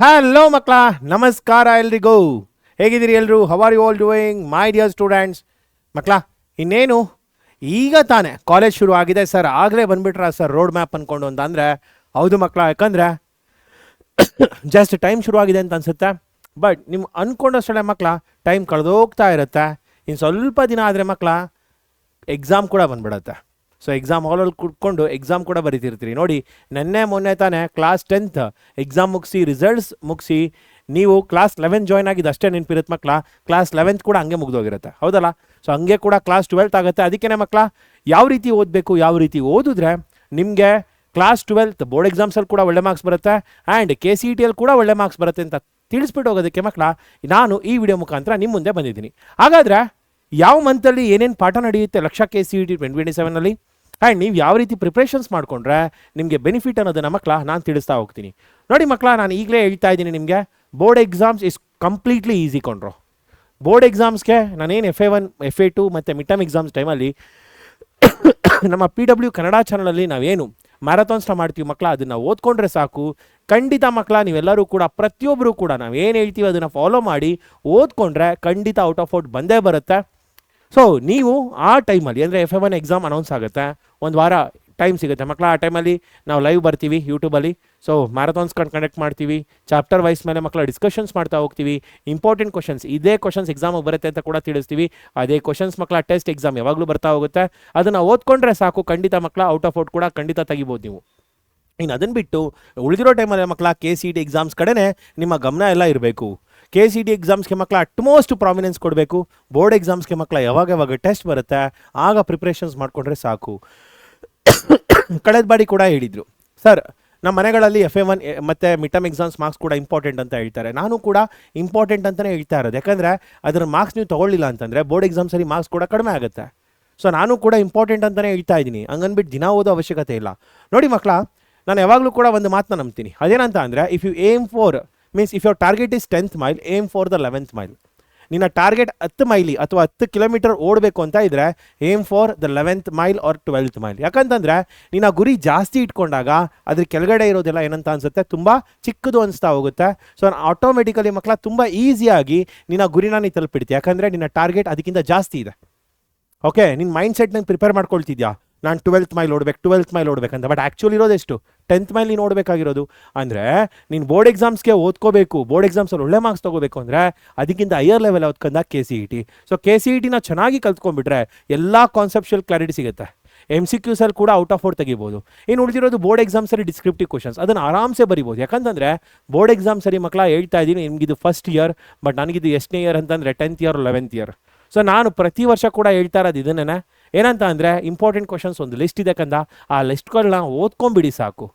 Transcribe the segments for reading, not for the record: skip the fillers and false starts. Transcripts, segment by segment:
Hello ಮಕ್ಕಳ, ನಮಸ್ಕಾರ ಎಲ್ರಿಗೂ. ಹೇಗಿದ್ದೀರಿ ಎಲ್ಲರೂ? How are you all doing my dear students? ಮಕ್ಕಳ, ಇನ್ನೇನು ಈಗ ತಾನೇ ಕಾಲೇಜ್ ಶುರು ಆಗಿದೆ ಸರ್, ಆಗಲೇ ಬಂದುಬಿಟ್ರಾ ಸರ್ ರೋಡ್ ಮ್ಯಾಪ್ ಅಂದ್ಕೊಂಡು ಅಂತ ಅಂದರೆ ಹೌದು ಮಕ್ಕಳ. ಯಾಕಂದರೆ ಜಸ್ಟ್ ಟೈಮ್ ಶುರು ಆಗಿದೆ ಅಂತ ಅನಿಸುತ್ತೆ, ಬಟ್ ನೀವು ಅಂದ್ಕೊಂಡಷ್ಟೇ ಮಕ್ಕಳ ಟೈಮ್ ಕಳೆದೋಗ್ತಾ ಇರುತ್ತೆ. ಇನ್ನು ಸ್ವಲ್ಪ ದಿನ ಆದರೆ ಮಕ್ಕಳ ಎಕ್ಸಾಮ್ ಕೂಡ ಬಂದ್ಬಿಡುತ್ತೆ. ಸೊ ಎಕ್ಸಾಮ್ ಹಾಲಲ್ಲಿ ಕುತ್ಕೊಂಡು ಎಕ್ಸಾಮ್ ಕೂಡ ಬರೀತಿರ್ತೀರಿ. ನೋಡಿ, ಮೊನ್ನೆ ತಾನೇ ಕ್ಲಾಸ್ 10th ಎಕ್ಸಾಮ್ ಮುಗಿಸಿ ರಿಸಲ್ಟ್ಸ್ ಮುಗಿಸಿ ನೀವು ಕ್ಲಾಸ್ 11 ಜಾಯ್ನ್ ಆಗಿದ್ದು ಅಷ್ಟೇ ನೆನಪಿರುತ್ತೆ ಮಕ್ಕಳ. ಕ್ಲಾಸ್ 11th ಕೂಡ ಹಂಗೆ ಮುಗಿದೋಗಿರುತ್ತೆ, ಹೌದಲ್ಲ? ಸೊ ಹಂಗೆ ಕೂಡ ಕ್ಲಾಸ್ 12th ಆಗುತ್ತೆ. ಅದಕ್ಕೇ ಮಕ್ಕಳ ಯಾವ ರೀತಿ ಓದಬೇಕು, ಯಾವ ರೀತಿ ಓದಿದ್ರೆ ನಿಮಗೆ ಕ್ಲಾಸ್ 12th ಬೋರ್ಡ್ ಎಕ್ಸಾಮ್ಸಲ್ಲಿ ಕೂಡ ಒಳ್ಳೆ ಮಾರ್ಕ್ಸ್ ಬರುತ್ತೆ ಆ್ಯಂಡ್ KCETಯಲ್ಲಿ ಕೂಡ ಒಳ್ಳೆ ಮಾರ್ಕ್ಸ್ ಬರುತ್ತೆ ಅಂತ ತಿಳಿಸ್ಬಿಟ್ಟು ಹೋಗೋದಕ್ಕೆ ಮಕ್ಕಳ ನಾನು ಈ ವಿಡಿಯೋ ಮುಖಾಂತರ ನಿಮ್ಮ ಮುಂದೆ ಬಂದಿದ್ದೀನಿ. ಹಾಗಾದರೆ ಯಾವ ಮಂತಲ್ಲಿ ಏನೇನು ಪಾಠ ನಡೆಯುತ್ತೆ ಲಕ್ಷ KCET 2027ನಲ್ಲಿ ಆ್ಯಂಡ್ ನೀವು ಯಾವ ರೀತಿ ಪ್ರಿಪ್ರೇಷನ್ಸ್ ಮಾಡಿಕೊಂಡ್ರೆ ನಿಮಗೆ ಬೆನಿಫಿಟ್ ಅನ್ನೋದನ್ನು ಮಕ್ಕಳ ನಾನು ತಿಳಿಸ್ತಾ ಹೋಗ್ತೀನಿ. ನೋಡಿ ಮಕ್ಕಳ, ನಾನು ಈಗಲೇ ಹೇಳ್ತಾ ಇದ್ದೀನಿ ನಿಮಗೆ, board exams is completely easy ಕೊಂಡ್ರು. ಬೋರ್ಡ್ ಎಕ್ಸಾಮ್ಸ್ಗೆ ನಾನೇನು FA1 FA2 ಮತ್ತು ಮಿಡ್ ಟರ್ಮ್ ಎಕ್ಸಾಮ್ಸ್ ಟೈಮಲ್ಲಿ ನಮ್ಮ PW ಕನ್ನಡ ಚಾನಲಲ್ಲಿ ನಾವೇನು ಮ್ಯಾರಥಾನ್ಸ್ನ ಮಾಡ್ತೀವಿ ಮಕ್ಕಳ, ಅದನ್ನು ಓದ್ಕೊಂಡ್ರೆ ಸಾಕು. ಖಂಡಿತ ಮಕ್ಕಳ ನೀವೆಲ್ಲರೂ ಕೂಡ ಪ್ರತಿಯೊಬ್ಬರು ಕೂಡ ನಾವೇನು ಹೇಳ್ತೀವಿ ಅದನ್ನು ಫಾಲೋ ಮಾಡಿ ಓದ್ಕೊಂಡ್ರೆ ಖಂಡಿತ ಔಟ್ ಆಫ್ ಔಟ್ ಬಂದೇ ಬರುತ್ತೆ. ಸೊ ನೀವು ಆ ಟೈಮಲ್ಲಿ ಅಂದರೆ FA1 ಎಕ್ಸಾಮ್ ಅನೌನ್ಸ್ ಆಗುತ್ತೆ, ಒಂದು ವಾರ ಟೈಮ್ ಸಿಗುತ್ತೆ ಮಕ್ಕಳ. ಆ ಟೈಮಲ್ಲಿ ನಾವು ಲೈವ್ ಬರ್ತೀವಿ ಯೂಟ್ಯೂಬಲ್ಲಿ. ಸೊ ಮ್ಯಾರಥಾನ್ಸ್ ಕಂಡಕ್ಟ್ ಮಾಡ್ತೀವಿ, ಚಾಪ್ಟರ್ ವೈಸ್ ಮೇಲೆ ಮಕ್ಕಳ ಡಿಸ್ಕಷನ್ಸ್ ಮಾಡ್ತಾ ಹೋಗ್ತೀವಿ. ಇಂಪಾರ್ಟೆಂಟ್ ಕ್ವಶನ್ಸ್, ಇದೇ ಕ್ವಶನ್ಸ್ ಎಕ್ಸಾಮಿಗೆ ಬರುತ್ತೆ ಅಂತ ಕೂಡ ತಿಳಿಸ್ತೀವಿ. ಅದೇ ಕ್ವಶನ್ಸ್ ಮಕ್ಕಳ ಟೆಸ್ಟ್ ಎಕ್ಸಾಮ್ ಯಾವಾಗಲೂ ಬರ್ತಾ ಹೋಗುತ್ತೆ. ಅದನ್ನು ಓದ್ಕೊಂಡ್ರೆ ಸಾಕು, ಖಂಡಿತ ಮಕ್ಕಳ ಔಟ್ ಆಫ್ ಔಟ್ ಕೂಡ ಖಂಡಿತ ತೆಗಿಬೋದು ನೀವು. ಇನ್ನು ಅದನ್ನು ಬಿಟ್ಟು ಉಳಿದಿರೋ ಟೈಮಲ್ಲಿ ಮಕ್ಕಳ KCET ಎಕ್ಸಾಮ್ಸ್ ಕಡೆನೇ ನಿಮ್ಮ ಗಮನ ಎಲ್ಲ ಇರಬೇಕು. KCET ಎಕ್ಸಾಮ್ಸ್ಗೆ ಮಕ್ಕಳ ಅಟ್ಮೋಸ್ಟ್ ಪ್ರಾಮಿನೆನ್ಸ್ ಕೊಡಬೇಕು. ಬೋರ್ಡ್ ಎಕ್ಸಾಮ್ಸ್ಗೆ ಮಕ್ಕಳ ಯಾವಾಗ ಟೆಸ್ಟ್ ಬರುತ್ತೆ ಆಗ ಪ್ರಿಪ್ರೇಷನ್ಸ್ ಮಾಡಿಕೊಂಡ್ರೆ ಸಾಕು. ಕಳೆದ ಬಾರಿ ಕೂಡ ಹೇಳಿದರು ಸರ್, ನಮ್ಮ ಮನೆಗಳಲ್ಲಿ FA1 ಮತ್ತು ಮಿಡ್ ಟರ್ಮ್ ಎಕ್ಸಾಮ್ಸ್ ಮಾರ್ಕ್ಸ್ ಕೂಡ ಇಂಪಾರ್ಟೆಂಟ್ ಅಂತ ಹೇಳ್ತಾರೆ. ನಾನು ಕೂಡ ಇಂಪಾರ್ಟೆಂಟ್ ಅಂತಲೇ ಹೇಳ್ತಾ ಇರೋದು, ಯಾಕಂದರೆ ಅದರ ಮಾರ್ಕ್ಸ್ ನೀವು ತೊಗೊಳ್ಳಿಲ್ಲ ಅಂತಂದರೆ ಬೋರ್ಡ್ ಎಕ್ಸಾಮ್ಸಲ್ಲಿ ಮಾರ್ಕ್ಸ್ ಕೂಡ ಕಡಿಮೆ ಆಗುತ್ತೆ. ಸೊ ನಾನು ಕೂಡ ಇಂಪಾರ್ಟೆಂಟ್ ಅಂತಲೇ ಹೇಳ್ತಾ ಇದ್ದೀನಿ, ಹಂಗನ್ಬಿಟ್ಟು ದಿನ ಓದೋ ಅವಶ್ಯಕತೆ ಇಲ್ಲ. ನೋಡಿ ಮಕ್ಕಳ, ನಾನು ಯಾವಾಗಲೂ ಕೂಡ ಒಂದು ಮಾತನ್ನ ನಂಬ್ತೀನಿ, ಅದೇನಂತ ಅಂದರೆ if you aim for means if your target is 10th mile, aim for the 11th mile. ನಿನ್ನ ಟಾರ್ಗೆಟ್ 10 ಮೈಲಿ ಅಥವಾ 10 ಕಿಲೋಮೀಟರ್ ಓಡಬೇಕು ಅಂತ ಇದ್ದರೆ aim for the 11th mile or 12th mile. ಯಾಕಂತಂದರೆ ನಿನ್ನ ಗುರಿ ಜಾಸ್ತಿ ಇಟ್ಕೊಂಡಾಗ ಅದ್ರ ಕೆಳಗಡೆ ಇರೋದೆಲ್ಲ ಏನಂತ ಅನಿಸುತ್ತೆ, ತುಂಬ ಚಿಕ್ಕದು ಅನಿಸ್ತಾ ಹೋಗುತ್ತೆ. ಸೊ ಆಟೋಮೆಟಿಕಲಿ ಮಕ್ಕಳ ತುಂಬ ಈಸಿಯಾಗಿ ನಿನ್ನ ಗುರಿನ ನೀನು ತಲುಪಿಡ್ತೀಯ, ಯಾಕಂದರೆ ನಿನ್ನ ಟಾರ್ಗೆಟ್ ಅದಕ್ಕಿಂತ ಜಾಸ್ತಿ ಇದೆ. ಓಕೆ, ನಿನ್ನ ಮೈಂಡ್ ಸೆಟ್ ನಂಗೆ ಪ್ರಿಪೇರ್ ಮಾಡ್ಕೊಳ್ತಿದ್ಯಾ, ನಾನು 12th ಮೈಲ್ ಓಡಬೇಕಂತ. ಬಟ್ ಆ್ಯಕ್ಚುಲಿ ಇರೋದು ಎಷ್ಟು, 10th ಮೈಲ್ ನೀನು ಓಡಬೇಕಾಗಿರೋದು. ಅಂದರೆ ನೀನು ಬೋರ್ಡ್ ಎಕ್ಸಾಮ್ಸ್ಗೆ ಓದ್ಕೋಬೇಕು, ಬೋರ್ಡ್ ಎಕ್ಸಾಮ್ಸಲ್ಲಿ ಒಳ್ಳೆ ಮಾರ್ಕ್ಸ್ ತೊಗೋಬೇಕು ಅಂದರೆ ಅದಕ್ಕಿಂತ ಹೈಯರ್ ಲೆವೆಲ್ ಓದ್ಕೊಂಡ KCET. ಸೊ KCETನ ಚೆನ್ನಾಗಿ ಕಲ್ತ್ಕೊಂಡ್ಬಿಟ್ರೆ ಎಲ್ಲ ಕಾನ್ಸೆಪ್ಷುಯಲ್ ಕ್ಲಾರಿಟಿ ಸಿಗುತ್ತೆ. MCQಸಲ್ಲಿ ಕೂಡ ಔಟ್ ಆಫ್ ಔಟ್ ತೆಗಿಬೋದು. ಇನ್ನು ಉಳಿದಿರೋದು ಬೋರ್ಡ್ ಎಕ್ಸಾಮ್ಸಲ್ಲಿ ಡಿಸ್ಕ್ರಿಪ್ಟಿವ್ ಕ್ವಶನ್ಸ್, ಅದನ್ನು ಆರಾಮ್ಸೆ ಬರಿಬೋದು. ಯಾಕಂತಂದರೆ ಬೋರ್ಡ್ ಎಕ್ಸಾಮ್ಸಲ್ಲಿ ಮಕ್ಕಳ ಹೇಳ್ತಾ ಇದ್ದೀನಿ, ನಿಮಗಿದು ಫಸ್ಟ್ ಇಯರ್, ಬಟ್ ನನಗಿದು ಎಷ್ಟನೇ ಇಯರ್ ಅಂತಂದರೆ 10th year 11th year. So ನಾನು ಪ್ರತಿ ವರ್ಷ ಕೂಡ ಹೇಳ್ತಾ ಇರೋದು ಇದನ್ನೇ, ಏನಂತ ಅಂದರೆ ಇಂಪಾರ್ಟೆಂಟ್ ಕ್ವಶನ್ಸ್ ಒಂದು ಲಿಸ್ಟ್ ಇದೆ ಕಂದ, ಆ ಲಿಸ್ಟ್ಗಳನ್ನ ಓದ್ಕೊಂಬಿಡಿ ಸಾಕು,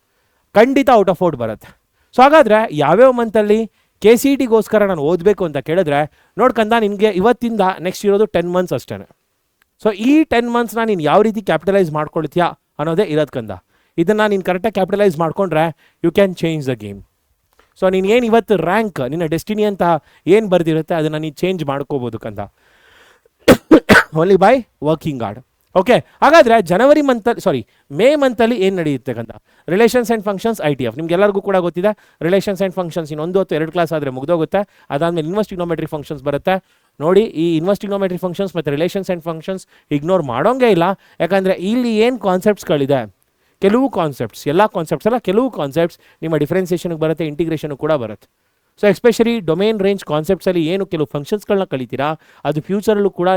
ಖಂಡಿತ ಔಟ್ ಆಫ್ ಔಟ್ ಬರುತ್ತೆ. ಸೊ ಹಾಗಾದರೆ ಯಾವ್ಯಾವ ಮಂತಲ್ಲಿ KCETಗೋಸ್ಕರ ನಾನು ಓದಬೇಕು ಅಂತ ಕೇಳಿದ್ರೆ ನೋಡ್ಕಂದ, ನಿಮಗೆ ಇವತ್ತಿಂದ ನೆಕ್ಸ್ಟ್ ಇರೋದು 10 ಮಂತ್ಸ್ ಅಷ್ಟೇ. ಸೊ ಈ 10 ಮಂತ್ಸ್ನ ನೀನು ಯಾವ ರೀತಿ ಕ್ಯಾಪಿಟಲೈಸ್ ಮಾಡ್ಕೊಳ್ತೀಯಾ ಅನ್ನೋದೇ ಇರೋದು ಕಂದ. ಇದನ್ನು ನೀನು ಕರೆಕ್ಟಾಗಿ ಕ್ಯಾಪಿಟಲೈಸ್ ಮಾಡಿಕೊಂಡ್ರೆ you can change the game. So ನೀನು ಏನು ಇವತ್ತು ರ್ಯಾಂಕ್ ನಿನ್ನ ಡೆಸ್ಟಿನಿ ಅಂತ ಏನು ಬರೆದಿರುತ್ತೆ ಅದನ್ನು ನೀನು ಚೇಂಜ್ ಮಾಡ್ಕೋಬೋದು ಕಂದ, only by working hard. Okay, ಹಾಗಾದರೆ ಮೇ ಮಂತಲ್ಲಿ ಏನು ನಡೆಯುತ್ತೆ ಕಂದ? ರಿಲೇಷನ್ಸ್ ಆ್ಯಂಡ್ ಫಂಕ್ಷನ್ಸ್ ITF ನಿಮ್ಗೆಲ್ಲರಿಗೂ ಕೂಡ ಗೊತ್ತಿದೆ. ರಿಲೇಷನ್ಸ್ ಆ್ಯಂಡ್ ಫಂಕ್ಷನ್ಸ್ ಇನ್ನು 1 ಅಥವಾ 2 ಕ್ಲಾಸ್ ಆದರೆ ಮುಗ್ದೋಗುತ್ತೆ. ಅದಾದಮೇಲೆ ಇನ್ವೆಸ್ಟಿಗ್ನೋಮೆಟ್ರಿ ಫಂಕ್ಷನ್ಸ್ ಬರುತ್ತೆ. ನೋಡಿ, ಈ ಇನ್ವೆಸ್ಟಿಗ್ನೋಮೆಟ್ರಿ ಫಂಕ್ಷನ್ಸ್ ಮತ್ತು ರಿಲೇಷನ್ಸ್ ಆ್ಯಂಡ್ ಫಂಕ್ಷನ್ಸ್ ಇಗ್ನೋರ್ ಮಾಡೋಂಗೇ ಇಲ್ಲ. ಯಾಕಂದರೆ ಇಲ್ಲಿ ಏನು ಕಾನ್ಸೆಪ್ಟ್ಸ್ಗಳಿದೆ, ಕೆಲವು ಕಾನ್ಸೆಪ್ಟ್ಸ್, ಎಲ್ಲ ಕಾನ್ಸೆಪ್ಟ್ಸ್ ಅಲ್ಲ, ಕೆಲವು ಕಾನ್ಸೆಪ್ಟ್ಸ್ ನಿಮ್ಮ ಡಿಫ್ರೆನ್ಸಿಯೇಷನ್ಗೆ ಬರುತ್ತೆ, ಇಂಟಿಗ್ರೇಷನ್ ಕೂಡ ಬರುತ್ತೆ. ಸೊ ಎಸ್ಪೆಷಲಿ ಡೊಮೇನ್ ರೇಂಜ್ ಕಾನ್ಸೆಪ್ಟ್ಸಲ್ಲಿ ಏನು ಕೆಲವು ಫಂಕ್ಷನ್ಸ್ಗಳನ್ನ ಕಲಿತೀರಾ ಅದು ಫ್ಯೂಚರಲ್ಲೂ ಕೂಡ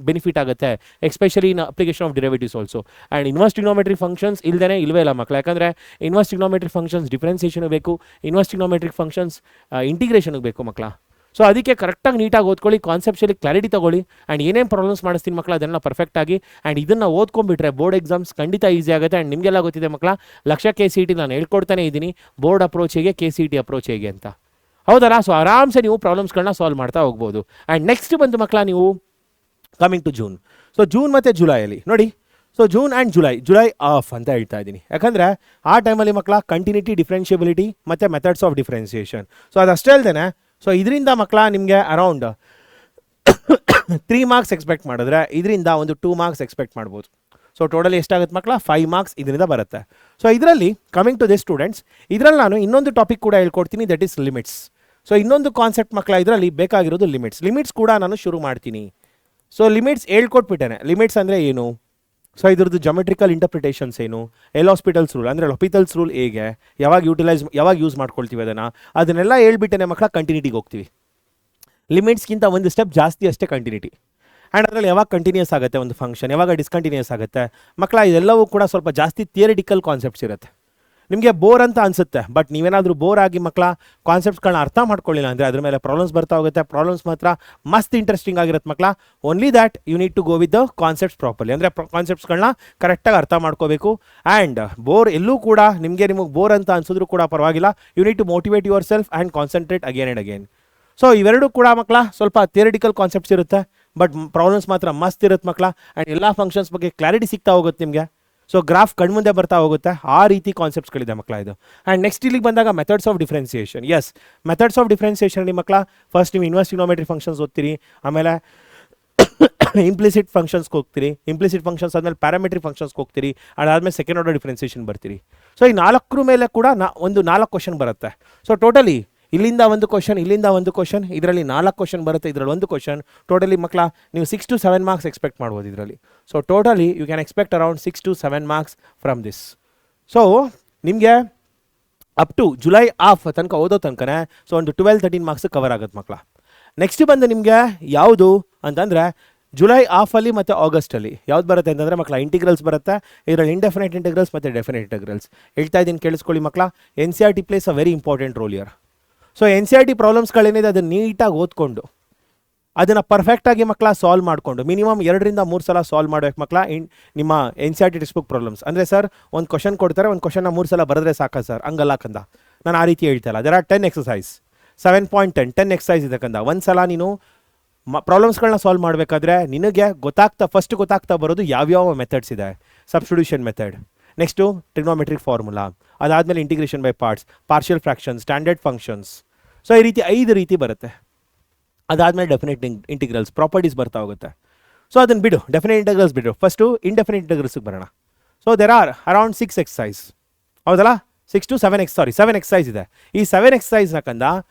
ಬೆನಿಫಿಟ್ ಆಗುತ್ತೆ, especially in application of derivatives also. And inverse trigonometry functions ಇಲ್ಲದೇ ಇಲ್ವೇ ಇಲ್ಲ ಮಕ್ಕಳು, ಯಾಕಂದರೆ ಇನ್ವೆಸ್ಟಿಗ್ನೋಮೆಟ್ರಿ ಫಂಕ್ಷನ್ಸ್ ಡಿಫ್ರೆನ್ಸಿಯೇಷನ್ಗೆ ಬೇಕು, ಇನ್ವೆಸ್ಟಿಗ್ನೋಮೆಟ್ರಿಕ್ ಫಂಕ್ಷನ್ಸ್ ಇಂಟಿಗ್ರೇಷನ್ಗೆ ಬೇಕು ಮಕ್ಕಳ. ಸೊ ಅದಕ್ಕೆ ಕರೆಕ್ಟಾಗಿ ನೀಟಾಗಿ ಓದ್ಕೊಳ್ಳಿ, ಕಾನ್ಸೆಪ್ಟ್ಸಲ್ಲಿ ಕ್ಲಾರಿಟಿ ತೊಗೊಳ್ಳಿ. ಆ್ಯಂಡ್ ಏನೇನು ಪ್ರಾಬ್ಲಮ್ಸ್ ಮಾಡಿಸ್ತೀನಿ ಮಕ್ಕಳು ಅದೆಲ್ಲ ಪರ್ಫೆಕ್ಟಾಗಿ. ಆ್ಯಂಡ್ ಇದನ್ನು ಓದ್ಕೊಂಡ್ಬಿಟ್ರೆ ಬೋರ್ಡ್ ಎಕ್ಸಾಮ್ಸ್ ಖಂಡಿತ ಈಸಿ ಆಗುತ್ತೆ. ಆ್ಯಂಡ್ ನಿಮಗೆಲ್ಲ ಗೊತ್ತಿದೆ ಮಕ್ಕಳ, ಲಕ್ಷ KCET ನಾನು ಹೇಳ್ಕೊಡ್ತಾನೆ ಇದ್ದೀನಿ, ಬೋರ್ಡ್ ಅಪ್ರೋಚ್ ಹೇಗೆ, KCET ಅಪ್ರೋಚ್ ಹೇಗೆ ಅಂತ, ಹೌದಲ್ಲ? ಸೊ ಆರಾಮ್ಸೆ ನೀವು ಪ್ರಾಬ್ಲಮ್ಸ್ಗಳನ್ನ ಸಾಲ್ವ್ ಮಾಡ್ತಾ ಹೋಗ್ಬೋದು. ಆ್ಯಂಡ್ ನೆಕ್ಸ್ಟ್ ಬಂದು ಮಕ್ಕಳ ನೀವು coming to June. So June ಮತ್ತು ಜುಲೈಯಲ್ಲಿ ನೋಡಿ, so June and July half ಅಂತ ಹೇಳ್ತಾ ಇದ್ದೀನಿ, ಯಾಕಂದರೆ ಆ ಟೈಮಲ್ಲಿ ಮಕ್ಕಳ ಕಂಟಿನ್ಯೂಟಿ, ಡಿಫ್ರೆನ್ಷಿಯಬಿಲಿಟಿ ಮತ್ತು ಮೆಥಡ್ಸ್ ಆಫ್ ಡಿಫ್ರೆನ್ಸಿಯೇಷನ್. ಸೊ ಅದಷ್ಟೇ ಅಲ್ಲದೆ ಸೊ ಇದರಿಂದ ಮಕ್ಕಳ ನಿಮಗೆ ಅರೌಂಡ್ 3 ಮಾರ್ಕ್ಸ್ ಎಕ್ಸ್ಪೆಕ್ಟ್ ಮಾಡಿದ್ರೆ ಇದರಿಂದ ಒಂದು 2 ಮಾರ್ಕ್ಸ್ ಎಕ್ಸ್ಪೆಕ್ಟ್ ಮಾಡ್ಬೋದು. ಸೊ ಟೋಟಲ್ ಎಷ್ಟಾಗುತ್ತೆ ಮಕ್ಕಳ 5 ಮಾರ್ಕ್ಸ್ ಇದರಿಂದ ಬರುತ್ತೆ. ಸೊ ಇದರಲ್ಲಿ ಕಮಿಂಗ್ ಟು ದಿಸ್ ಸ್ಟೂಡೆಂಟ್ಸ್, ಇದರಲ್ಲಿ ನಾನು ಇನ್ನೊಂದು ಟಾಪಿಕ್ ಕೂಡ ಹೇಳ್ಕೊಡ್ತೀನಿ, ದಟ್ ಈಸ್ ಲಿಮಿಟ್ಸ್. ಸೊ ಇನ್ನೊಂದು ಕಾನ್ಸೆಪ್ಟ್ ಮಕ್ಕಳ ಇದರಲ್ಲಿ ಬೇಕಾಗಿರೋದು ಲಿಮಿಟ್ಸ್ ಕೂಡ ನಾನು ಶುರು ಮಾಡ್ತೀನಿ. So limits ಹೇಳ್ಕೊಟ್ಬಿಟ್ಟೇನೆ. ಲಿಮಿಟ್ಸ್ ಅಂದರೆ ಏನು, ಸೊ ಇದ್ರದ್ದು ಜೊಮೆಟ್ರಿಕಲ್ ಇಂಟರ್ಪ್ರಿಟೇಷನ್ಸ್ ಏನು, ಎಲ್ ಹಾಸ್ಪಿಟಲ್ಸ್ ರೂಲ್ ಅಂದರೆ ಲೊಪಿಟಲ್ಸ್ ರೂಲ್ ಹೇಗೆ, ಯಾವಾಗ ಯೂಸ್ ಮಾಡ್ಕೊಳ್ತೀವಿ ಅದನ್ನೆಲ್ಲ ಹೇಳ್ಬಿಟ್ಟೇನೆ ಮಕ್ಕಳ. ಕಂಟಿನ್ಯೂಟಿಗೆ ಹೋಗ್ತೀವಿ. ಲಿಮಿಟ್ಸ್ಗಿಂತ ಒಂದು ಸ್ಟೆಪ್ ಜಾಸ್ತಿ ಅಷ್ಟೇ ಕಂಟಿನ್ಯೂಟಿ. ಆ್ಯಂಡ್ ಅದರಲ್ಲಿ ಯಾವಾಗ ಕಂಟಿನ್ಯೂಸ್ ಆಗುತ್ತೆ ಒಂದು ಫಂಕ್ಷನ್, ಯಾವಾಗ ಡಿಸ್ಕಂಟಿನ್ಯೂಸ್ ಆಗುತ್ತೆ ಮಕ್ಕಳ, ಇದೆಲ್ಲವೂ ಕೂಡ ಸ್ವಲ್ಪ ಜಾಸ್ತಿ ಥಿಯರಿಟಿಕಲ್ ಕಾನ್ಸೆಪ್ಟ್ಸ್ ಇರುತ್ತೆ. ನಿಮಗೆ ಬೋರ್ ಅಂತ ಅನಿಸುತ್ತೆ, ಬಟ್ ನೀವೇನಾದರೂ ಬೋರ್ ಆಗಿ ಮಕ್ಕಳ ಕಾನ್ಸೆಪ್ಟ್ಸ್ಗಳನ್ನ ಅರ್ಥ ಮಾಡ್ಕೊಳ್ಳಿಲ್ಲ ಅಂದರೆ ಅದ್ರ ಮೇಲೆ ಪ್ರಾಬ್ಲಮ್ಸ್ ಬರ್ತಾ ಹೋಗುತ್ತೆ. ಪ್ರಾಬ್ಲಮ್ಸ್ ಮಾತ್ರ ಮಸ್ತ್ ಇಂಟ್ರೆಸ್ಟಿಂಗ್ ಆಗಿರುತ್ತೆ ಮಕ್ಕಳ. Only that you need to go with the concepts properly, ಅಂದರೆ ಕಾನ್ಸೆಪ್ಟ್ಸ್ಗಳನ್ನ ಕರೆಕ್ಟಾಗಿ ಅರ್ಥ ಮಾಡ್ಕೋಬೇಕು. ಆ್ಯಂಡ್ ಬೋರ್ ಎಲ್ಲೂ ಕೂಡ ನಿಮಗೆ ಬೋರ್ ಅಂತ ಅನ್ಸಿದ್ರು ಕೂಡ ಪರವಾಗಿಲ್ಲ, you need to motivate yourself and concentrate again and again. So ಇವೆರಡೂ ಕೂಡ ಮಕ್ಕಳ ಸ್ವಲ್ಪ ಥಿಯರಿಟಿಕಲ್ ಕಾನ್ಸೆಪ್ಟ್ಸ್ ಇರುತ್ತೆ, ಬಟ್ ಪ್ರಾಬ್ಲಮ್ಸ್ ಮಾತ್ರ ಮಸ್ತ್ ಇರುತ್ತೆ ಮಕ್ಕಳ. ಆ್ಯಂಡ್ ಎಲ್ಲ ಫಂಕ್ಷನ್ಸ್ ಬಗ್ಗೆ ಕ್ಲಾರಿಟಿ ಸಿಗ್ತಾ ಹೋಗುತ್ತೆ ನಿಮಗೆ. ಸೊ ಗ್ರಾಫ್ ಕಣ್ಮುಂದೆ ಬರ್ತಾ ಹೋಗುತ್ತೆ, ಆ ರೀತಿ ಕಾನ್ಸೆಪ್ಟ್ಸ್ಗಳಿದೆ ಮಕ್ಕಳ ಇದು. ಆ್ಯಂಡ್ ನೆಕ್ಸ್ಟ್ ಇಲ್ಲಿಗೆ ಬಂದಾಗ methods of differentiation. Yes, methods of differentiation ಮಕ್ಕಳ, ಫಸ್ಟ್ ನೀವು ಇನ್ವರ್ಸ್ ಟ್ರಿಗೊನೋಮೆಟ್ರಿ ಫಂಕ್ಷನ್ಸ್ ಓದ್ತೀರಿ, ಆಮೇಲೆ ಇಂಪ್ಲಿಸಿಟ್ ಫಂಕ್ಷನ್ಸ್ಗೆ ಹೋಗ್ತೀರಿ, ಇಂಪ್ಲಿಸಿಟ್ ಫಂಕ್ಷನ್ಸ್ ಆದಮೇಲೆ ಪ್ಯಾರಾಮೆಟ್ರಿಕ್ ಫಂಕ್ಷನ್ಸ್ಗೆ ಹೋಗ್ತೀರಿ, ಅದಾದಮೇಲೆ ಸೆಕೆಂಡ್ ಆರ್ಡರ್ ಡಿಫ್ರೆನ್ಸಿಯೇಷನ್ ಬರ್ತೀರಿ. ಸೊ ಈ 4 ಮೇಲೆ ಕೂಡ ಒಂದು 4 ಕ್ವಶನ್ ಬರುತ್ತೆ. ಸೊ ಟೋಟಲಿ ಇಲ್ಲಿಂದ ಒಂದು ಕ್ವಶನ್, ಇಲ್ಲಿಂದ ಒಂದು ಕ್ವಶನ್, ಇದರಲ್ಲಿ 4 ಕ್ವಶನ್ ಬರುತ್ತೆ, ಇದರಲ್ಲಿ ಒಂದು ಕ್ವಶನ್. ಟೋಟಲಿ ಮಕ್ಕಳ ನೀವು 6 to 7 ಮಾರ್ಕ್ಸ್ ಎಕ್ಸ್ಪೆಕ್ಟ್ ಮಾಡ್ಬೋದು ಇದರಲ್ಲಿ. So totally you can expect around 6 to 7 marks from this. So ನಿಮಗೆ ಅಪ್ ಟು ಜುಲೈ ಆಫ್ ತನಕ ಓದೋ ತನಕನೇ ಸೊ ಒಂದು 12-13 ಮಾರ್ಕ್ಸ್ ಕವರ್ ಆಗುತ್ತೆ ಮಕ್ಕಳ. ನೆಕ್ಸ್ಟ್ ಬಂದು ನಿಮಗೆ ಯಾವುದು ಅಂತಂದರೆ ಜುಲೈ ಆಫಲ್ಲಿ ಮತ್ತು ಆಗಸ್ಟಲ್ಲಿ ಯಾವ್ದು ಬರುತ್ತೆ ಅಂತಂದರೆ ಮಕ್ಕಳ ಇಂಟಿಗ್ರಲ್ಸ್ ಬರುತ್ತೆ. ಇದರಲ್ಲಿ ಇಂಡೆಫಿನೈಟ್ ಇಂಟಿಗ್ರಲ್ಸ್ ಮತ್ತು ಡೆಫಿನೈಟ್ ಇಂಟಿಗ್ರಲ್ಸ್. ಹೇಳ್ತಾ ಇದ್ದೀನಿ ಕೇಳಿಸ್ಕೊಳ್ಳಿ ಮಕ್ಕಳ. NCERT place a very important role year. So NCERT ಪ್ರಾಬ್ಲಮ್ಸ್ಗಳೇನಿದೆ ಅದನ್ನು ನೀಟಾಗಿ ಓದ್ಕೊಂಡು ಅದನ್ನು ಪರ್ಫೆಕ್ಟಾಗಿ ಮಕ್ಕಳ ಸಾಲ್ವ್ ಮಾಡಿಕೊಂಡು ಮಿನಿಮಮ್ 2 to 3 ಸಲ ಸಾಲ್ವ್ ಮಾಡಬೇಕು ಮಕ್ಕಳ ನಿಮ್ಮ NCERT ಟೆಕ್ಸ್ಟ್ ಬುಕ್ ಪ್ರಾಬ್ಲಮ್ಸ್. ಅಂದರೆ ಸರ್ ಒಂದು ಕ್ವಶನ್ ಕೊಡ್ತಾರೆ, ಒಂದು ಕ್ವಶನ್ನ 3 ಸಲ ಬರೆದ್ರೆ ಸಾಕ ಸರ್, ಹಂಗಲ್ಲ ಕಂದ, ನಾನು ಆ ರೀತಿ ಹೇಳ್ತಾ ಇಲ್ಲ. ದೆರ್ ಆರ್ 10 ಎಕ್ಸಸೈಸ್, 7.10 ಎಕ್ಸಸೈಸ್ ಇದೆ ಕಂದ. ಒಂದು ಸಲ ನೀನು ಪ್ರಾಬ್ಲಮ್ಸ್ಗಳನ್ನ ಸಾಲ್ವ್ ಮಾಡಬೇಕಾದ್ರೆ ನಿನಗೆ ಫಸ್ಟ್ ಗೊತ್ತಾಗ್ತಾ ಬರೋದು ಯಾವ್ಯಾವ ಮೆಥಡ್ಸ್ ಇದೆ. Substitution method, next trigonometric formula, ಅದಾದಮೇಲೆ integration by parts, partial fractions, standard functions. So ಈ ರೀತಿ 5 ರೀತಿ ಬರುತ್ತೆ. ಅದಾದಮೇಲೆ ಡೆಫಿನೆಟ್ ಇಂಟಿಗ್ರಲ್ಸ್ ಪ್ರಾಪರ್ಟೀಸ್ ಬರ್ತಾ ಹೋಗುತ್ತೆ. ಸೊ ಅದನ್ನು ಬಿಡು, ಡೆಫಿನೆಟ್ ಇಂಟಿಗ್ರಲ್ಸ್ ಬಿಡು, ಫಸ್ಟು ಇಂಡೆಫಿನೆಟ್ ಇಂಟಿಗ್ರಲ್ಸ್ಗೆ ಬರೋಣ. So there are around 6 exercise, ಹೌದಲ್ಲ? 6 to 7 ಎಕ್ಸಸೈಸ್ ಇದೆ. ಈ 7 ಎಕ್ಸಸೈಸ್ನ ಕಂದ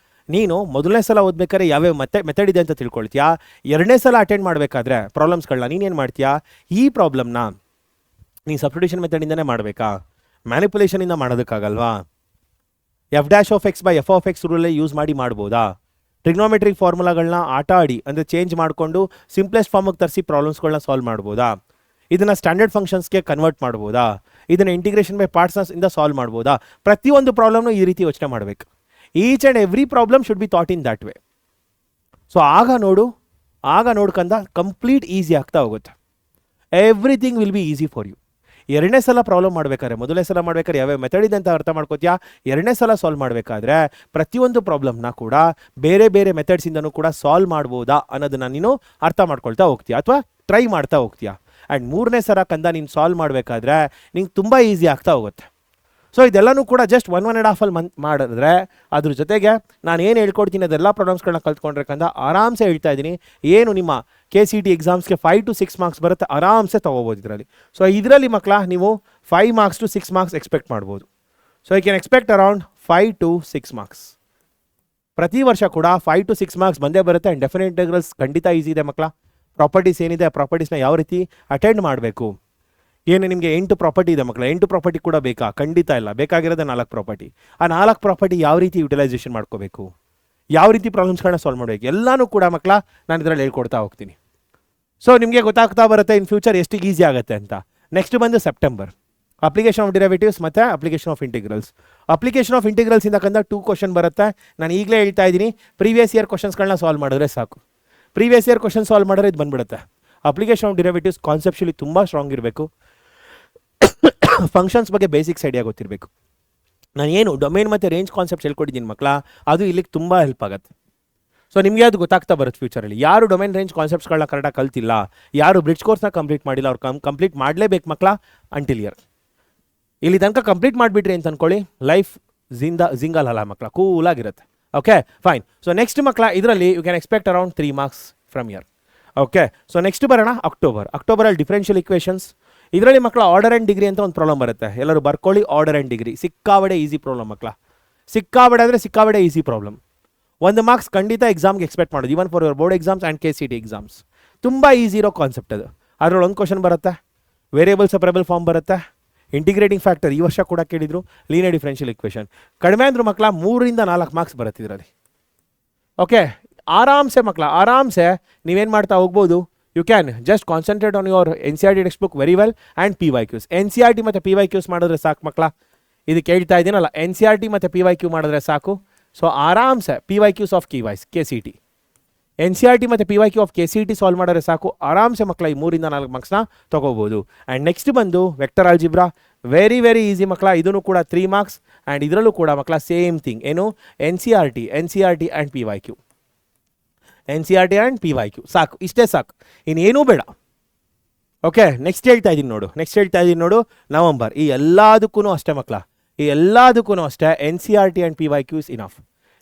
ನೀನು ಮೊದಲನೇ ಸಲ ಓದಬೇಕಾದ್ರೆ ಯಾವ್ಯಾವ ಮೆಥಡ್ ಇದೆ ಅಂತ ತಿಳ್ಕೊಳ್ತೀಯಾ. 2ನೇ ಸಲ ಅಟೆಂಡ್ ಮಾಡಬೇಕಾದ್ರೆ ಪ್ರಾಬ್ಲಮ್ಸ್ಗಳನ್ನ ನೀನೇನು ಮಾಡ್ತೀಯಾ, ಈ ಪ್ರಾಬ್ಲಮ್ನ ನೀನು ಸಬ್ಸ್ಟಿಟ್ಯೂಷನ್ ಮೆಥಡಿಂದನೇ ಮಾಡಬೇಕಾ, ಮ್ಯಾನಿಪುಲೇಷನಿಂದ ಮಾಡೋದಕ್ಕಾಗಲ್ವಾ? f'(x/f(x) ರೂಲೇ ಯೂಸ್ ಮಾಡಿ ಮಾಡ್ಬೋದಾ? ಟ್ರಿಗ್ನೋಮೆಟ್ರಿಕ್ ಫಾರ್ಮುಲಾಗಳನ್ನ ಆಟ ಆಡಿ ಅಂದರೆ ಚೇಂಜ್ ಮಾಡಿಕೊಂಡು ಸಿಂಪ್ಲೆಸ್ಟ್ ಫಾರ್ಮಿಗೆ ತರಿಸಿ ಪ್ರಾಬ್ಲಮ್ಸ್ಗಳನ್ನ ಸಾಲ್ವ್ ಮಾಡ್ಬೋದಾ? ಇದನ್ನು ಸ್ಟ್ಯಾಂಡರ್ಡ್ ಫಂಕ್ಷನ್ಸ್ಗೆ ಕನ್ವರ್ಟ್ ಮಾಡ್ಬೋದಾ? ಇದನ್ನು ಇಂಟಿಗ್ರೇಷನ್ ಬೈ ಪಾರ್ಟ್ಸ್ ಇಂದ ಸಾಲ್ವ್ ಮಾಡ್ಬೋದಾ? ಪ್ರತಿಯೊಂದು ಪ್ರಾಬ್ಲಮ್ನು ಈ ರೀತಿ ಯೋಚನೆ ಮಾಡಬೇಕು. Each and every problem should be thought in that way. So ಆಗ ನೋಡ್ಕಂದ ಕಂಪ್ಲೀಟ್ ಈಸಿ ಆಗ್ತಾ ಹೋಗುತ್ತೆ. Everything will be easy for you. 2ನೇ ಸಲ ಪ್ರಾಬ್ಲಮ್ ಮಾಡಬೇಕಾದ್ರೆ, ಮೊದಲನೇ ಸಲ ಮಾಡಬೇಕಾದ್ರೆ ಯಾವ್ಯಾವ ಮೆಥಡ್ ಇದೆ ಅಂತ ಅರ್ಥ ಮಾಡ್ಕೋತೀಯಾ. 2ನೇ ಸಲ ಸಾಲ್ವ್ ಮಾಡಬೇಕಾದ್ರೆ ಪ್ರತಿಯೊಂದು ಪ್ರಾಬ್ಲಮ್ನ ಕೂಡ ಬೇರೆ ಬೇರೆ ಮೆಥಡ್ಸಿಂದನೂ ಕೂಡ ಸಾಲ್ವ್ ಮಾಡ್ಬೋದಾ ಅನ್ನೋದನ್ನ ನೀನು ಅರ್ಥ ಮಾಡ್ಕೊಳ್ತಾ ಹೋಗ್ತೀಯಾ ಅಥವಾ ಟ್ರೈ ಮಾಡ್ತಾ ಹೋಗ್ತೀಯಾ. ಆ್ಯಂಡ್ 3ನೇ ಸಲ ಕಂದ ನೀನು ಸಾಲ್ವ್ ಮಾಡಬೇಕಾದ್ರೆ ನಿಂಗೆ ತುಂಬ ಈಸಿ ಆಗ್ತಾ ಹೋಗುತ್ತೆ. ಸೊ ಇದೆಲ್ಲನೂ ಕೂಡ ಜಸ್ಟ್ 1.5 ಅಲ್ಲಿ ಮಾಡಿದ್ರೆ ಅದ್ರ ಜೊತೆಗೆ ನಾನು ಏನು ಹೇಳ್ಕೊಡ್ತೀನಿ ಅದೆಲ್ಲ ಪ್ರಾಬ್ಲಮ್ಸ್ಗಳನ್ನ ಕಲ್ತ್ಕೊಂಡ್ರೆ ಕಂದ ಆರಾಮ್ಸೆ ಹೇಳ್ತಾ ಇದ್ದೀನಿ. ಏನು ನಿಮ್ಮ KCET ಎಕ್ಸಾಮ್ಸ್ಗೆ 5 to 6 ಮಾರ್ಕ್ಸ್ ಬರುತ್ತೆ, ಆರಾಮ್ಸೆ ತೊಗೋಬೋದು ಇದರಲ್ಲಿ. ಸೊ ಇದರಲ್ಲಿ ಮಕ್ಕಳ ನೀವು 5 ಮಾರ್ಕ್ಸ್ to 6 ಮಾರ್ಕ್ಸ್ ಎಕ್ಸ್ಪೆಕ್ಟ್ ಮಾಡ್ಬೋದು. So you can expect around 5 to 6 marks. ಪ್ರತಿ ವರ್ಷ ಕೂಡ 5 to 6 ಮಾರ್ಕ್ಸ್ ಬಂದೇ ಬರುತ್ತೆ. ಆ್ಯಂಡ್ ಡೆಫಿನೆಟ್ ಇಂಟಿಗ್ರಲ್ಸ್ ಖಂಡಿತ ಈಸಿ ಇದೆ ಮಕ್ಕಳ. ಪ್ರಾಪರ್ಟೀಸ್ ಏನಿದೆ ಆ ಪ್ರಾಪರ್ಟೀಸ್ನ ಯಾವ ರೀತಿ ಅಟೆಂಡ್ ಮಾಡಬೇಕು, ಏನು ನಿಮಗೆ 8 ಪ್ರಾಪರ್ಟಿ ಇದೆ ಮಕ್ಕಳ, 8 ಪ್ರಾಪರ್ಟಿ ಕೂಡ ಬೇಕಾ? ಖಂಡಿತ ಇಲ್ಲ, ಬೇಕಾಗಿರೋದು 4 ಪ್ರಾಪರ್ಟಿ. ಆ 4 ಪ್ರಾಪರ್ಟಿ ಯಾವ ರೀತಿ ಯುಟಿಲೈಸೇಷನ್ ಮಾಡ್ಕೋಬೇಕು, ಯಾವ ರೀತಿ ಪ್ರಾಬ್ಲಮ್ಸ್ಗಳನ್ನ ಸಾಲ್ವ್ ಮಾಡಬೇಕು, ಎಲ್ಲನೂ ಕೂಡ ಮಕ್ಕಳ ನಾನು ಇದರಲ್ಲಿ ಹೇಳ್ಕೊಡ್ತಾ ಹೋಗ್ತೀನಿ. ಸೊ ನಿಮಗೆ ಗೊತ್ತಾಗ್ತಾ ಬರುತ್ತೆ ಇನ್ ಫ್ಯೂಚರ್ ಎಷ್ಟು ಈಸಿ ಆಗುತ್ತೆ ಅಂತ. ನೆಕ್ಸ್ಟ್ ಬಂದು ಸೆಪ್ಟೆಂಬರ್, ಅಪ್ಲಿಕೇಶನ್ ಆಫ್ ಡಿರೈವೇಟಿವ್ಸ್ ಮತ್ತು application of integrals. Application of ಇಂಟಿಗ್ರಲ್ಸಿಂದ ಕಂದ 2 ಕ್ವಶನ್ ಬರುತ್ತೆ. ನಾನು ಈಗಲೇ ಹೇಳ್ತಾ ಇದ್ದೀನಿ, ಪ್ರೀವಿಯಸ್ ಇಯರ್ ಕ್ವಶನ್ಸ್ಗಳನ್ನ ಸಾಲ್ವ್ ಮಾಡಿದ್ರೆ ಸಾಕು. ಪ್ರೀವಿಯಸ್ ಇಯರ್ ಕ್ವಶನ್ ಸಾಲ್ವ್ ಮಾಡಿದ್ರೆ ಇದು ಬಂದ್ಬಿಡುತ್ತೆ. ಅಪ್ಲಿಕೇಶನ್ ಆಫ್ ಡಿರೈವೇಟಿವ್ಸ್ ಕಾನ್ಸೆಪ್ಚುಲಿ ತುಂಬ ಸ್ಟ್ರಾಂಗ್ ಇರಬೇಕು. ಫಂಕ್ಷನ್ಸ್ ಬಗ್ಗೆ ಬೇಸಿಕ್ಸ್ ಐಡಿಯಾ ಗೊತ್ತಿರಬೇಕು. ನಾನು ಏನು ಡೊಮೇನ್ ಮತ್ತು ರೇಂಜ್ ಕಾನ್ಸೆಪ್ಟ್ಸ್ ಹೇಳ್ಕೊಟ್ಟಿದ್ದೀನಿ ಮಕ್ಕಳ, ಅದು ಇಲ್ಲಿಗೆ ತುಂಬ ಹೆಲ್ಪ್ ಆಗುತ್ತೆ. ಸೊ ನಿಮಗೆ ಅದು ಗೊತ್ತಾಗ್ತಾ ಬರುತ್ತೆ ಫ್ಯೂಚರಲ್ಲಿ. ಯಾರು ಡೊಮೇನ್ ರೇಂಜ್ ಕಾನ್ಸೆಪ್ಟ್ಸ್ಗಳನ್ನ ಕರೆಕ್ಟಾಗಿ ಕಲ್ತಿಲ್ಲ, ಯಾರು ಬ್ರಿಡ್ಜ್ ಕೋರ್ಸ್ನ ಕಂಪ್ಲೀಟ್ ಮಾಡಿಲ್ಲ, ಅವ್ರು ಕಂಪ್ಲೀಟ್ ಮಾಡಲೇಬೇಕು ಮಕ್ಕಳ ಅಂಟಿಲ್ ಇಯರ್. ಇಲ್ಲಿ ತನಕ ಕಂಪ್ಲೀಟ್ ಮಾಡಿಬಿಟ್ರಿ ಅಂತ ಅಂದ್ಕೊಳ್ಳಿ, ಲೈಫ್ ಜಿಂಗಲ್ ಅಲ್ಲ ಮಕ್ಕಳ, ಕೂಲಾಗಿರುತ್ತೆ. Okay fine. ಸೊ ನೆಕ್ಸ್ಟ್ ಮಕ್ಕಳ ಇದರಲ್ಲಿ you can expect around 3 marks from year. Okay. So next ಬರೋಣ ಅಕ್ಟೋಬರಲ್ಲಿ ಡಿಫರೆನ್ಷಿಯಲ್ ಇಕ್ವೇಷನ್ಸ್. ಇದರಲ್ಲಿ ಮಕ್ಕಳ ಆರ್ಡರ್ ಆ್ಯಂಡ್ ಡಿಗ್ರಿ ಅಂತ ಒಂದು ಪ್ರಾಬ್ಲಮ್ ಬರುತ್ತೆ, ಎಲ್ಲರೂ ಬರ್ಕೊಳ್ಳಿ. ಆರ್ಡರ್ ಆ್ಯಂಡ್ ಡಿಗ್ರಿ ಸಿಕ್ಕಾಬಡೆ ಈಸಿ ಪ್ರಾಬ್ಲಮ್ ಮಕ್ಕಳ, ಸಿಕ್ಕಾಬಡೆ ಅಂದರೆ ಸಿಕ್ಕಾಬಡೆ ಈಸಿ ಪ್ರಾಬ್ಲಮ್. 1 ಮಾರ್ಕ್ಸ್ ಖಂಡಿತ ಎಕ್ಸಾಮ್ಗೆ ಎಕ್ಸ್ಪೆಕ್ಟ್ ಮಾಡೋದು, even for your board exams and KCT exams. ತುಂಬ ಈಸಿ ಇರೋ ಕಾನ್ಸೆಪ್ಟ್ ಅದು. ಅದರಲ್ಲಿ ಒಂದು ಕ್ವಶನ್ ಬರುತ್ತೆ, ವೇರಿಯಬಲ್ ಸಪರೇಬಲ್ ಫಾರ್ಮ್ ಬರುತ್ತೆ, ಇಂಟಿಗ್ರೇಟಿಂಗ್ ಫ್ಯಾಕ್ಟರ್ ಈ ವರ್ಷ ಕೂಡ ಕೇಳಿದ್ರು, ಲೀನಿಯರ್ ಡಿಫರೆನ್ಷಿಯಲ್ ಇಕ್ವೇಷನ್. ಕಡಿಮೆ ಅಂದರೂ ಮಕ್ಕಳ 3 ಇಂದ 4 ಮಾರ್ಕ್ಸ್ ಬರುತ್ತೆ ಇದರಲ್ಲಿ. ಓಕೆ, ಆರಾಮ್ಸೆ ಮಕ್ಕಳ, ಆರಾಮ್ಸೆ ನೀವೇನು ಮಾಡ್ತಾ ಹೋಗ್ಬೋದು. You can just concentrate on your NCERT textbook very well and PYQs. NCERT ಮತ್ತು PYQs ಮಾಡಿದ್ರೆ ಸಾಕು ಮಕ್ಕಳ. ಇದು ಕೇಳ್ತಾ ಇದ್ದೀನಲ್ಲ, NCERT ಮತ್ತು PYQ ಮಾಡಿದ್ರೆ ಸಾಕು. ಸೊ ಆರಾಮ್ಸೆ PYQs ಆಫ್ KCT, NCERT ಮತ್ತು PYQ ಆಫ್ KCT ಸಾಲ್ವ್ ಮಾಡಿದ್ರೆ ಸಾಕು. ಆರಾಮ್ಸೆ ಮಕ್ಕಳ ಈ 3 ಇಂದ 4 ಮಾರ್ಕ್ಸ್ನ ತೊಗೋಬೋದು. ಆ್ಯಂಡ್ ನೆಕ್ಸ್ಟ್ ಬಂದು vector algebra, very very easy ಮಕ್ಕಳ. ಇದನ್ನು ಕೂಡ 3 ಮಾರ್ಕ್ಸ್. ಆ್ಯಂಡ್ ಇದರಲ್ಲೂ ಕೂಡ ಮಕ್ಕಳ ಸೇಮ್ ಥಿಂಗ್, ಏನು NCERT and PYQ, NCERT and PYQ ಸಾಕು, ಇಷ್ಟೇ ಸಾಕು, ಇನ್ನೇನೂ ಬೇಡ. ಓಕೆ, ನೆಕ್ಸ್ಟ್ ಹೇಳ್ತಾ ಇದ್ದೀನಿ ನೋಡು, ನವಂಬರ್. ಈ ಎಲ್ಲದಕ್ಕೂ ಅಷ್ಟೇ ಮಕ್ಕಳ, ಈ ಎಲ್ಲದಕ್ಕೂ ಅಷ್ಟೇ NCERT and PYQ is enough.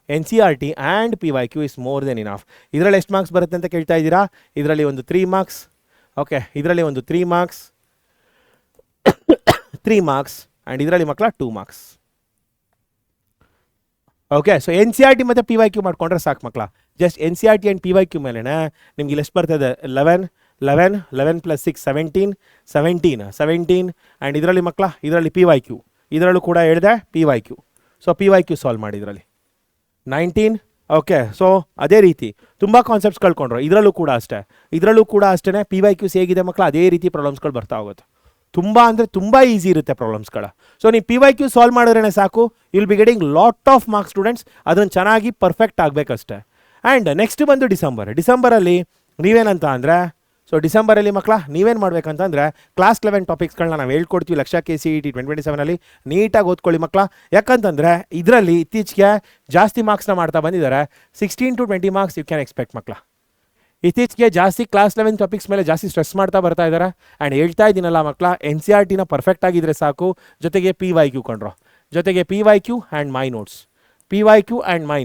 NCERT and PYQ is more than enough. ಇದರಲ್ಲಿ ಎಷ್ಟು ಮಾರ್ಕ್ಸ್ ಬರುತ್ತೆ ಅಂತ ಕೇಳ್ತಾ ಇದ್ದೀರಾ? ಇದರಲ್ಲಿ ಒಂದು 3 ಮಾರ್ಕ್ಸ್. ಓಕೆ, ಇದರಲ್ಲಿ ಒಂದು 3 ಮಾರ್ಕ್ಸ್ 3 ಮಾರ್ಕ್ಸ್ ಆ್ಯಂಡ್ ಇದರಲ್ಲಿ ಮಕ್ಕಳ 2 ಮಾರ್ಕ್ಸ್. ಓಕೆ, ಸೊ NCERT ಮತ್ತು PYQ ಮಾಡ್ಕೊಂಡ್ರೆ ಸಾಕು ಮಕ್ಕಳ. ಜಸ್ಟ್ NCERT ಆ್ಯಂಡ್ PYQ ಮೇಲೆ ನಿಮ್ಗೆ ಇಲ್ಲಿ ಎಷ್ಟು ಬರ್ತದೆ? 11 + 6 17 ಆ್ಯಂಡ್ ಇದರಲ್ಲಿ ಮಕ್ಕಳ, ಇದರಲ್ಲಿ PYQ, ಇದರಲ್ಲೂ ಕೂಡ ಹೇಳಿದೆ PYQ. ಸೊ PYQ ಸಾಲ್ವ್ ಮಾಡಿ ಇದರಲ್ಲಿ 19. ಓಕೆ, ಸೊ ಅದೇ ರೀತಿ ತುಂಬ ಕಾನ್ಸೆಪ್ಟ್ಸ್ ಕಳ್ಕೊಂಡ್ರು. ಇದರಲ್ಲೂ ಕೂಡ ಅಷ್ಟೇ PYQs ಹೇಗಿದೆ ಮಕ್ಕಳ, ಅದೇ ರೀತಿ ಪ್ರಾಬ್ಲಮ್ಸ್ಗಳು ಬರ್ತಾ ಹೋಗುತ್ತೆ. ತುಂಬ ಅಂದರೆ ತುಂಬ ಈಸಿ ಇರುತ್ತೆ ಪ್ರಾಬ್ಲಮ್ಸ್ಗಳು. ಸೊ ನೀವು PYQ ಸಾಲ್ವ್ ಮಾಡಿದ್ರೇ ಸಾಕು, will be getting lot of marks students. ಅದನ್ನು ಚೆನ್ನಾಗಿ ಪರ್ಫೆಕ್ಟ್ ಆಗಬೇಕಷ್ಟೆ. ಆ್ಯಂಡ್ ನೆಕ್ಸ್ಟ್ ಬಂದು ಡಿಸೆಂಬರಲ್ಲಿ ನೀವೇನಂತ ಅಂದರೆ, ಸೊ ಡಿಸೆಂಬರಲ್ಲಿ ಮಕ್ಕಳ ನೀವೇನು ಮಾಡಬೇಕಂತಂದರೆ, ಕ್ಲಾಸ್ 11 ಟಾಪಿಕ್ಸ್ಗಳನ್ನ ನಾವು ಹೇಳ್ಕೊಡ್ತೀವಿ ಲಕ್ಷ KCET 2027 ನೀಟಾಗಿ ಓದ್ಕೊಳ್ಳಿ ಮಕ್ಕಳ. ಯಾಕಂತಂದರೆ ಇದರಲ್ಲಿ ಇತ್ತೀಚೆಗೆ ಜಾಸ್ತಿ ಮಾರ್ಕ್ಸ್ನ ಮಾಡ್ತಾ ಬಂದಿದ್ದಾರೆ. 16 to 20 marks you can expect ಮಕ್ಕಳ. ಇತ್ತೀಚೆಗೆ ಜಾಸ್ತಿ ಕ್ಲಾಸ್ 11 ಟಾಪಿಕ್ಸ್ ಮೇಲೆ ಜಾಸ್ತಿ ಸ್ಟ್ರೆಸ್ ಮಾಡ್ತಾ ಬರ್ತಾ ಇದ್ದಾರೆ. ಆ್ಯಂಡ್ ಹೇಳ್ತಾ ಇದ್ದೀನಲ್ಲ ಮಕ್ಕಳ, NCERTನ ಪರ್ಫೆಕ್ಟ್ ಆಗಿದ್ರೆ ಸಾಕು, ಜೊತೆಗೆ PYQ ಕೊಂಡ್ರು, ಜೊತೆಗೆ PYQ ಆ್ಯಂಡ್ ಮೈ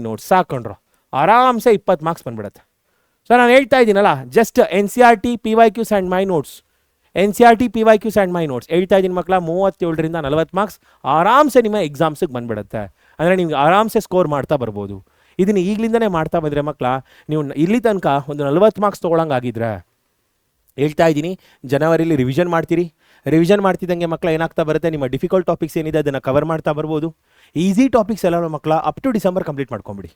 ನೋಟ್ಸ್ ಸಾಕೊಂಡ್ರು, ಆರಾಮ್ಸೆ 20 ಮಾರ್ಕ್ಸ್ ಬಂದ್ಬಿಡುತ್ತೆ. ಸೊ ನಾನು ಹೇಳ್ತಾ ಇದ್ದೀನಲ್ಲ, just NCERT PYQs and my notes ಹೇಳ್ತಾ ಇದ್ದೀನಿ ಮಕ್ಕಳ. 37 ರಿಂದ 40 ಮಾರ್ಕ್ಸ್ ಆರಾಮ್ಸೆ ನಿಮ್ಮ ಎಕ್ಸಾಮ್ಸಿಗೆ ಬಂದ್ಬಿಡುತ್ತೆ. ಅಂದರೆ ನಿಮ್ಗೆ ಆರಾಮ್ಸೆ ಸ್ಕೋರ್ ಮಾಡ್ತಾ ಬರ್ಬೋದು. ಇದನ್ನು ಈಗಲಿಂದನೇ ಮಾಡ್ತಾ ಬಂದರೆ ಮಕ್ಕಳ, ನೀವು ಇಲ್ಲಿ ತನಕ ಒಂದು 40 ಮಾರ್ಕ್ಸ್ ತೊಗೊಳಂಗಾಗಿದ್ರೆ, ಹೇಳ್ತಾ ಇದ್ದೀನಿ ಜನವರಿಲಿ ರಿವಿಷನ್ ಮಾಡ್ತಿದ್ದಂಗೆ ಮಕ್ಕಳ ಏನಾಗ್ತಾ ಬರುತ್ತೆ, ನಿಮ್ಮ ಡಿಫಿಕಲ್ಟ್ ಟಾಪಿಕ್ಸ್ ಏನಿದೆ ಅದನ್ನು ಕವರ್ ಮಾಡ್ತಾ ಬರ್ಬೋದು. ಈಸಿ ಟಾಪಿಕ್ಸ್ ಎಲ್ಲ ಮಕ್ಕಳ ಅಪ್ ಟು ಡಿಸೆಂಬರ್ ಕಂಪ್ಲೀಟ್ ಮಾಡ್ಕೊಂಬಿಡಿ.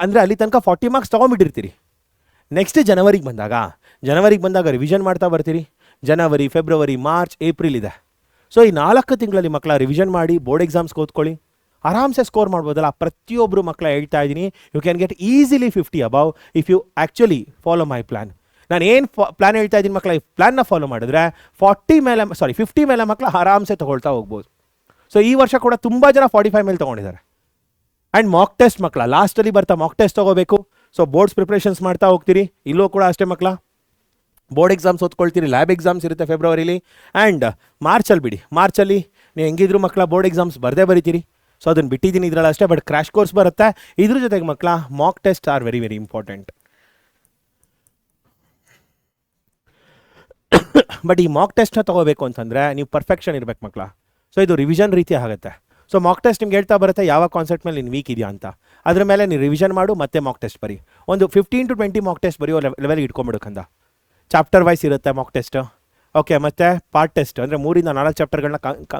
ಅಂದರೆ ಅಲ್ಲಿ ತನಕ 40 ಮಾರ್ಕ್ಸ್ ತೊಗೊಂಬಿಟ್ಟಿರ್ತೀರಿ. ನೆಕ್ಸ್ಟ್ ಜನವರಿಗೆ ಬಂದಾಗ ರಿವಿಷನ್ ಮಾಡ್ತಾ ಬರ್ತೀರಿ. ಜನವರಿ, ಫೆಬ್ರವರಿ, ಮಾರ್ಚ್, ಏಪ್ರಿಲ್ ಇದೆ. ಸೊ ಈ 4 ತಿಂಗಳಲ್ಲಿ ಮಕ್ಕಳ ರಿವಿಷನ್ ಮಾಡಿ ಬೋರ್ಡ್ ಎಕ್ಸಾಮ್ಸ್ಗೆ ಓದ್ಕೊಳ್ಳಿ, ಆರಾಮ್ಸೆ ಸ್ಕೋರ್ ಮಾಡ್ಬೋದಲ್ಲ. ಪ್ರತಿಯೊಬ್ಬರು ಮಕ್ಕಳ ಹೇಳ್ತಾ ಇದ್ದೀನಿ, you can get easily 50 above if you actually follow my plan. ನಾನು ಏನು ಪ್ಲ್ಯಾನ್ ಹೇಳ್ತಾ ಇದ್ದೀನಿ ಮಕ್ಕಳ, ಈ ಪ್ಲ್ಯಾನ್ನ ಫಾಲೋ ಮಾಡಿದ್ರೆ 50 ಮೇಲೆ ಮಕ್ಕಳ ಆರಾಮ್ಸೆ ತೊಗೊಳ್ತಾ ಹೋಗ್ಬೋದು. ಸೊ ಈ ವರ್ಷ ಕೂಡ ತುಂಬ ಜನ 45 ಮೇಲೆ ತೊಗೊಂಡಿದ್ದಾರೆ. ಆ್ಯಂಡ್ ಮಾಕ್ ಟೆಸ್ಟ್ ಮಕ್ಕಳ, ಲಾಸ್ಟಲ್ಲಿ ಬರ್ತಾ ಮಾಕ್ ಟೆಸ್ಟ್ ತೊಗೋಬೇಕು. ಸೊ ಬೋರ್ಡ್ಸ್ ಪ್ರಿಪ್ರೇಷನ್ಸ್ ಮಾಡ್ತಾ ಹೋಗ್ತೀರಿ. ಇಲ್ಲೂ ಕೂಡ ಅಷ್ಟೇ ಮಕ್ಕಳ, ಬೋರ್ಡ್ ಎಕ್ಸಾಮ್ಸ್ ಓದ್ಕೊಳ್ತೀರಿ. ಲ್ಯಾಬ್ ಎಕ್ಸಾಮ್ಸ್ ಇರುತ್ತೆ ಫೆಬ್ರವರಿಲಿ. ಆ್ಯಂಡ್ ಮಾರ್ಚಲ್ಲಿ ನೀವು ಹೆಂಗಿದ್ರು ಮಕ್ಕಳ ಬೋರ್ಡ್ ಎಕ್ಸಾಮ್ಸ್ ಬರೀತೀರಿ. ಸೊ ಅದನ್ನು ಬಿಟ್ಟಿದ್ದೀನಿ ಇದರಲ್ಲಿ ಅಷ್ಟೇ. ಬಟ್ ಕ್ರ್ಯಾಶ್ ಕೋರ್ಸ್ ಬರುತ್ತೆ. ಇದ್ರ ಜೊತೆಗೆ ಮಕ್ಕಳ mock test are very very important. But ಈ ಮಾಕ್ ಟೆಸ್ಟ್ನ ತೊಗೋಬೇಕು ಅಂತಂದರೆ ನೀವು ಪರ್ಫೆಕ್ಷನ್ ಇರಬೇಕು ಮಕ್ಕಳ. ಸೊ ಇದು ರಿವಿಷನ್ ರೀತಿ ಆಗುತ್ತೆ. ಸೊ ಮಾಕ್ ಟೆಸ್ಟ್ ನಿಮ್ಗೆ ಹೇಳ್ತಾ ಬರುತ್ತೆ ಯಾವ ಕಾನ್ಸೆಪ್ಟ್ ಮೇಲೆ ನೀನು ವೀಕ್ ಇದೆಯಾ ಅಂತ. ಅದ್ರ ಮೇಲೆ ನೀವು ರಿವಿಷನ್ ಮಾಡು, ಮತ್ತೆ ಮಾಕ್ ಟೆಸ್ಟ್ ಬರಿ. ಒಂದು 15 to 20 ಮಾಕ್ ಟೆಸ್ಟ್ ಬರೆಯೋ ಲೆವೆಲ್ಗೆ ಇಟ್ಕೊಂಬಿಡೋಕಂದ. ಚಾಪ್ಟರ್ ವೈಸ್ ಇರುತ್ತೆ ಮಾಕ್ ಟೆಸ್ಟ್. ಓಕೆ, ಮತ್ತು ಪಾರ್ಟ್ ಟೆಸ್ಟ್ ಅಂದರೆ 3 ಇಂದ 4 ಚಾಪ್ಟರ್ಗಳನ್ನ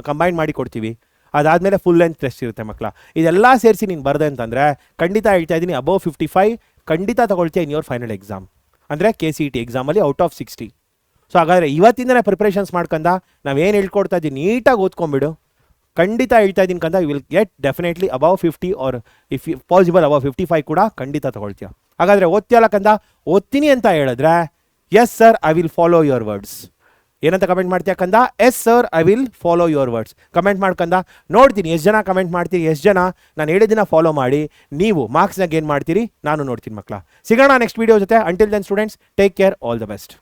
ಕಂಬೈನ್ ಮಾಡಿ ಕೊಡ್ತೀವಿ. ಅದಾದಮೇಲೆ ಫುಲ್ ಲೆಂತ್ ಟೆಸ್ಟ್ ಇರುತ್ತೆ ಮಕ್ಕಳ. ಇದೆಲ್ಲ ಸೇರಿಸಿ ನೀನು ಬರದೆ ಅಂತಂದರೆ ಖಂಡಿತ ಹೇಳ್ತಾ ಇದ್ದೀನಿ ಅಬೌವ್ 55 ಖಂಡಿತ ತೊಗೊಳ್ತೀಯ ಇನ್ ಯೋರ್ ಫೈನಲ್ ಎಕ್ಸಾಮ್, ಅಂದರೆ KCET ಎಕ್ಸಾಮಲ್ಲಿ ಔಟ್ ಆಫ್ 60. ಸೊ ಹಾಗಾದರೆ ಇವತ್ತಿಂದನೇ ಪ್ರಿಪ್ರೇಷನ್ಸ್ ಮಾಡ್ಕೊಂಡ ನಾವೇನು ಹೇಳ್ಕೊಡ್ತಾ ಇದ್ದೀನಿ ನೀಟಾಗಿ ಓದ್ಕೊಂಬಿಡು. ಖಂಡಿತ ಹೇಳ್ತಾ ಇದ್ದೀನಿ ಕಂದ, you will get definitely above 50 or if possible above 55 ಕೂಡ ಖಂಡಿತ ತೊಗೊಳ್ತೀಯ. ಹಾಗಾದರೆ ಓದ್ತೀಯಲ್ಲ ಕಂದ, ಓದ್ತೀನಿ ಅಂತ ಹೇಳಿದ್ರೆ yes sir I will follow your words ಏನಂತ ಕಮೆಂಟ್ ಮಾಡ್ತೀಯ ಕಂದ? Yes sir I will follow your words comment ಮಾಡ್ಕಂದ. ನೋಡ್ತೀನಿ ಎಷ್ಟು ಜನ ಕಮೆಂಟ್ ಮಾಡ್ತೀರಿ, ಎಷ್ಟು ಜನ ನಾನು ಹೇಳಿದ್ದನ್ನ ಫಾಲೋ ಮಾಡಿ ನೀವು ಮಾರ್ಕ್ಸ್ನಾಗ ಏನು ಮಾಡ್ತೀರಿ ನಾನು ನೋಡ್ತೀನಿ ಮಕ್ಕಳ. ಸಿಗೋಣ ನೆಕ್ಸ್ಟ್ ವೀಡಿಯೋ ಜೊತೆ. Until then students, take care, all the best.